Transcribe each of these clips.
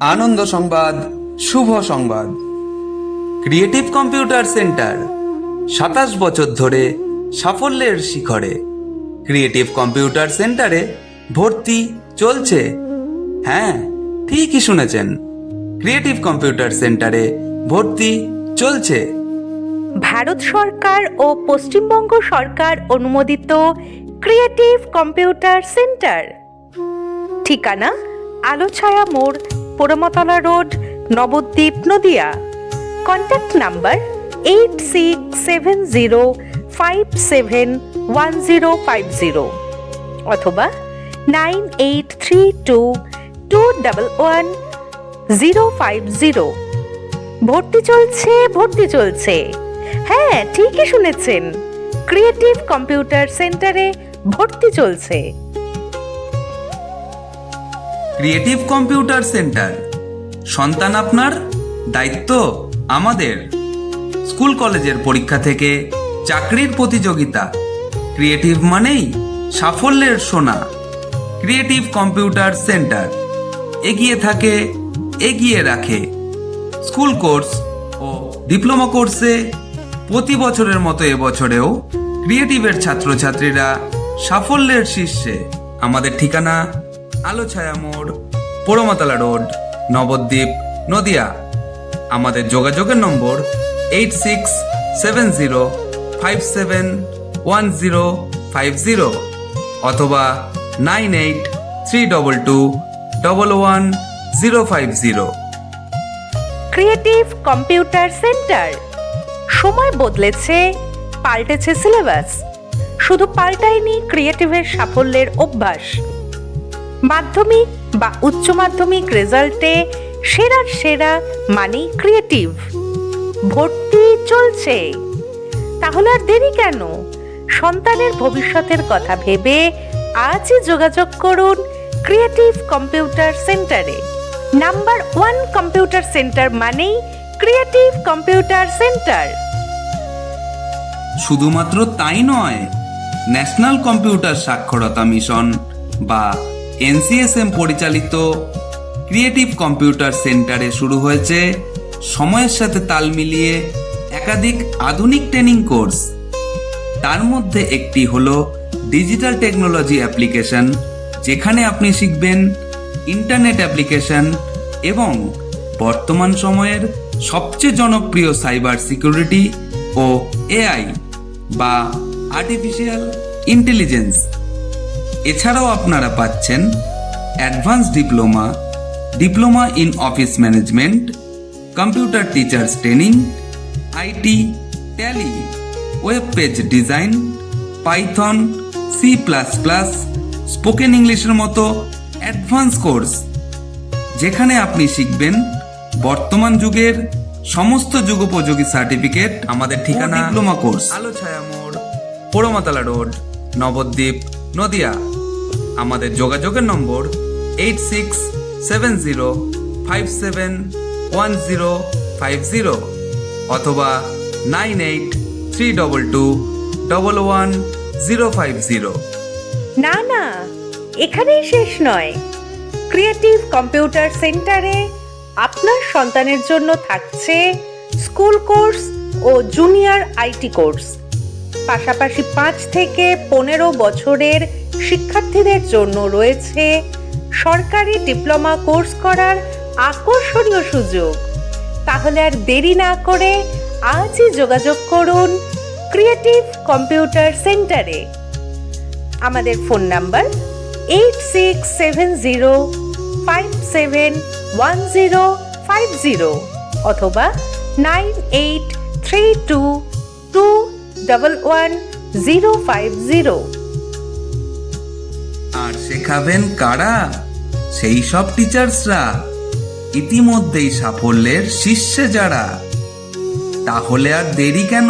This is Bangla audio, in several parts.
আনন্দ সংবাদ, শুভ সংবাদ। ক্রিয়েটিভ কম্পিউটার সেন্টার ২৭ বছর ধরে সাফল্যের শিখরে। ক্রিয়েটিভ কম্পিউটার সেন্টারে ভর্তি চলছে। হ্যাঁ, ঠিকই শুনেছেন, ক্রিয়েটিভ কম্পিউটার সেন্টারে ভর্তি চলছে। ভারত সরকার ও পশ্চিমবঙ্গ সরকার অনুমোদিত ক্রিয়েটিভ কম্পিউটার সেন্টার। ঠিকানা আলোছায়া মোড়, Poramatala road, Nabadwip, Nadia. Contact number 8670571050 অথবা 9832211050। ভর্তি চলছে। হ্যাঁ, ঠিকই শুনেছেন, ক্রিয়েটিভ কম্পিউটার সেন্টারে ভর্তি চলছে। ক্রিয়েটিভ কম্পিউটার সেন্টার, সন্তান আপনার, দায়িত্ব আমাদের। স্কুল কলেজের পরীক্ষা থেকে চাকরির প্রতিযোগিতা, ক্রিয়েটিভ মানেই সাফল্যের সোনা। ক্রিয়েটিভ কম্পিউটার সেন্টার এগিয়ে থাকে, এগিয়ে রাখে। স্কুল কোর্স ও ডিপ্লোমা কোর্সে প্রতি বছরের মতো এবছরেও ক্রিয়েটিভের ছাত্রছাত্রীরা সাফল্যের শীর্ষে। আমাদের ঠিকানা আলোছায়া মোড়, পোড়ামতলা রোড, নবদ্বীপ, নদিয়া। আমাদের যোগাযোগের নম্বর 8670571050 অথবা 9832211050। Creative computer centre. সময় বদলেছে, পাল্টেছে সিলেবাস, শুধু পাল্টায়নি ক্রিয়েটিভের সাফল্যের অভ্যাস। মাধ্যমিক বা উচ্চ মাধ্যমিক রেজাল্টে সেরার সেরা মানেই ক্রিয়েটিভ। ভর্তি চলছে, তাহলে আর দেরি কেন? সন্তানের ভবিষ্যতের কথা ভেবে আজই যোগাযোগ করুন ক্রিয়েটিভ কম্পিউটার সেন্টারে। নাম্বার 1 কম্পিউটার সেন্টার মানেই ক্রিয়েটিভ কম্পিউটার সেন্টার। শুধুমাত্র তাই নয়, ন্যাশনাল কম্পিউটার সাক্ষরতা মিশন বা NCSM পরিচালিত ক্রিয়েটিভ কম্পিউটার সেন্টারে শুরু হয়েছে সময়ের সাথে তাল মিলিয়ে একাধিক আধুনিক ট্রেনিং কোর্স। তার মধ্যে একটি হলো ডিজিটাল টেকনোলজি অ্যাপ্লিকেশন, যেখানে আপনি শিখবেন ইন্টারনেট অ্যাপ্লিকেশন এবং বর্তমান সময়ের সবচেয়ে জনপ্রিয় সাইবার সিকিউরিটি ও AI বা আর্টিফিশিয়াল ইন্টেলিজেন্স। এছাড়াও আপনারা পাচ্ছেন advance diploma in office management, computer teachers training, IT, tally, web page design, Python, C++, spoken ইংলিশের মতো অ্যাডভান্স কোর্স, যেখানে আপনি শিখবেন বর্তমান যুগের সমস্ত যুগোপযোগী সার্টিফিকেট। আমাদের ঠিকানা ডিপ্লোমা কোর্স, আলোছায়া মোড়, পোড়ামতলা রোড, নবদ্বীপ, নদিয়া। আমাদের যোগাযোগের নম্বর 8670571050 অথবা 9832211050। না, এখানেই শেষ নয়। ক্রিয়েটিভ কম্পিউটার সেন্টারে আপনার সন্তানের জন্য থাকছে স্কুল কোর্স ও জুনিয়র IT কোর্স। পাশাপাশি 5 থেকে 15 বছরের শিক্ষার্থীদের জন্য রয়েছে সরকারি ডিপ্লোমা কোর্স করার আকর্ষণীয় সুযোগ। তাহলে আর দেরি না করে আজই যোগাযোগ করুন ক্রিয়েটিভ কম্পিউটার সেন্টারে। আমাদের ফোন নাম্বার 8670571050 অথবা 9832211050। আর শেখাবেন কারা? সেই সব টিচার্সরা ইতিমধ্যেই সাফল্যের শীর্ষে যারা। তাহলে আর দেরি কেন?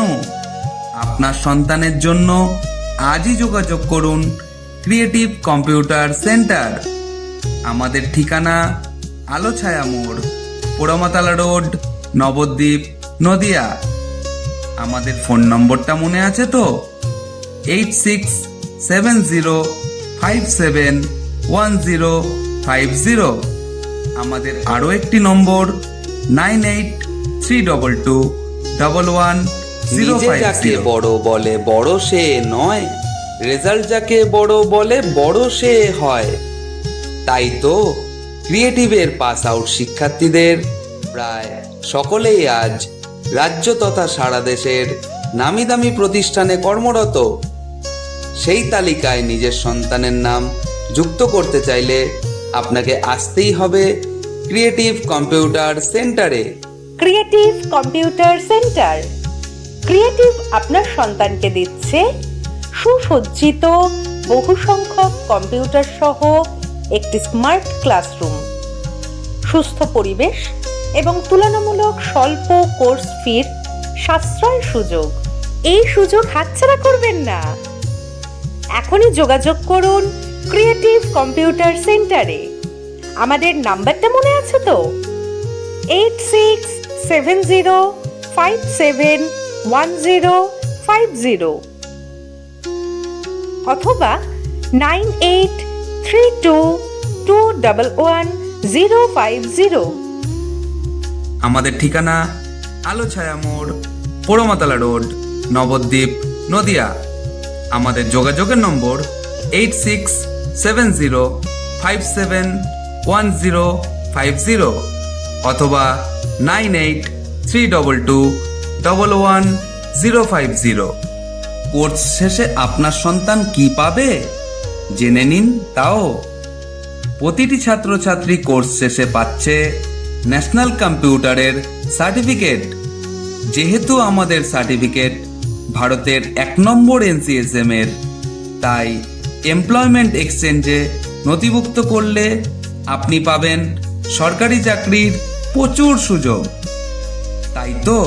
আপনার সন্তানের জন্য আজই যোগাযোগ করুন ক্রিয়েটিভ কম্পিউটার সেন্টার। আমাদের ঠিকানা আলোছায়া মোড়, পোড়ামতলা রোড, নবদ্বীপ, নদিয়া। আমাদের ফোন নম্বরটা মনে আছে তো? 8670571050 আমাদের আরও একটি নম্বর 9832211050। নিজে যাকে বড় বলে বড় সে নয়, রেজাল্ট যাকে বড় বলে বড় সে হয়। তাই তো ক্রিয়েটিভের পাস আউট শিক্ষার্থীদের প্রায় সকলেই আজ রাজ্য তথা সারা দেশের নামি দামি প্রতিষ্ঠানে কর্মরত। সেই তালিকায় নিজের সন্তানের নাম যুক্ত করতে চাইলে আপনাকে আসতেই হবে ক্রিয়েটিভ কম্পিউটার সেন্টারে। Creative computer centre. ক্রিয়েটিভ আপনার সন্তানকে দিচ্ছে সুসজ্জিত বহু সংখ্যক কম্পিউটার সহ একটি স্মার্ট ক্লাসরুম, সুস্থ পরিবেশ এবং তুলনামূলক স্বল্প কোর্স ফির সাশ্রয় সুযোগ। এই সুযোগ হাতছাড়া করবেন না। এখনই যোগাযোগ করুন ক্রিয়েটিভ কম্পিউটার সেন্টারে। আমাদের নাম্বারটা মনে আছে তো? 8670571050 অথবা 9832211050। আমাদের ঠিকানা আলো ছায়া মোড়, পোড়োমাতলা রোড, নবদ্বীপ, নদিয়া। আমাদের যোগাযোগের নম্বর 8670571050 অথবা 9832211050। কোর্স শেষে আপনার সন্তান কি পাবে জেনে নিন তাও। প্রতিটি ছাত্রছাত্রী কোর্স শেষে পাচ্ছে ন্যাশনাল কম্পিউটারের সার্টিফিকেট। যেহেতু আমাদের সার্টিফিকেট ভারতের 1 নম্বর NCSM এর, তাই এমপ্লয়মেন্ট এক্সচেঞ্জে নথিভুক্ত করলে আপনি পাবেন সরকারি চাকরির প্রচুর সুযোগ। তাই তো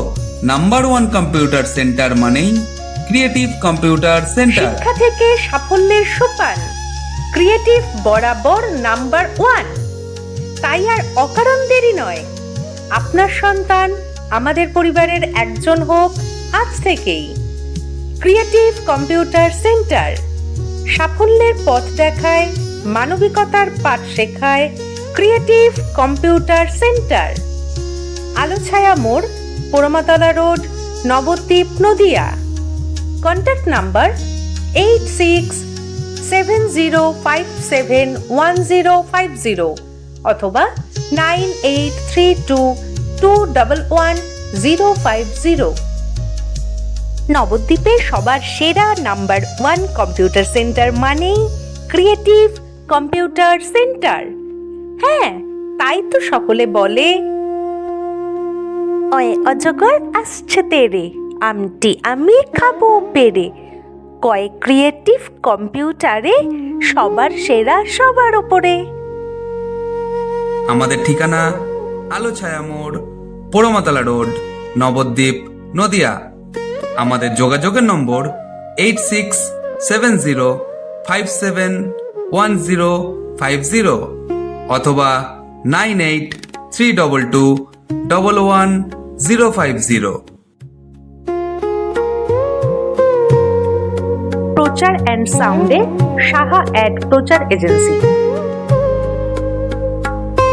নাম্বার 1 কম্পিউটার সেন্টার মানেই ক্রিয়েটিভ কম্পিউটার সেন্টার। শিক্ষা থেকে সাফল্যের সোপান, ক্রিয়েটিভ বরাবর নাম্বার 1। তাই আর অকারণ দেরি নয়। আপনার সন্তান আমাদের পরিবারের একজন হোক আজ থেকেই। ক্রিয়েটিভ কম্পিউটার সেন্টার সাফল্যের পথ দেখায়, মানবিকতার পাঠ শেখায়। ক্রিয়েটিভ কম্পিউটার সেন্টার, আলোছায়া মোড়, Poramatala road, Nabadwip, Nadia. Contact number 8670571050 অথবা 9832211050। নবদ্বীপে সবার সেরা নাম্বার 1 কম্পিউটার সেন্টার মানেই ক্রিয়েটিভ কম্পিউটার সেন্টার। হ্যাঁ, তাই তো সকলে বলে, অয় অজগর আসছে তেরে, আমটি আমি খাবো পেরে। কয় ক্রিয়েটিভ কম্পিউটারে সবার সেরা সবার ওপরে। আমাদের ঠিকানা আলো ছায়া মোড়, পোড়োমাতলা রোড, নবদ্বীপ, নদিয়া। আমাদের যোগাযোগের নম্বর 8670571050 অথবা 9832211050। প্রচার অ্যান্ড সাউন্ডে সাহা অ্যাড প্রচার এজেন্সি।